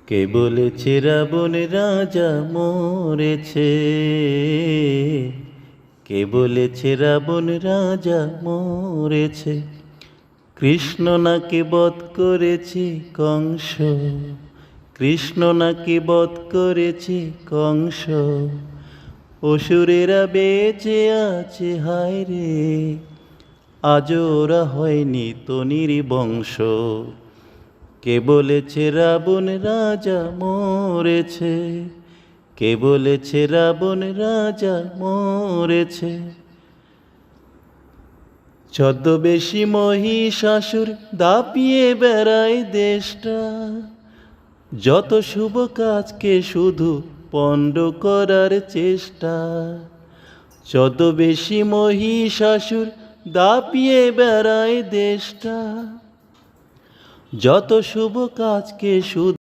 কে বলেছে রাবণ রাজা মরেছে? কে বলেছে রাবণ রাজা মরেছে? কৃষ্ণ নাকি বধ করেছে কংস? কৃষ্ণ নাকি বধ করেছে কংস? অসুরেরা বেঁচে আছে হায় রে, আজও ওরা হয়নি তনির বংশ। কে বলেছে রাবণ রাজা মরেছে? কে বলেছে রাবণ রাজা মরেছে? ছদ্মবেশী মহিষাসুর দাপিয়ে বেড়ায় দেশটা, যত শুভ কাজকে শুধু পণ্ড করার চেষ্টা। ছদ্মবেশী মহিষাসুর দাপিয়ে বেড়ায় দেশটা, যত শুভ কাজকে শুধু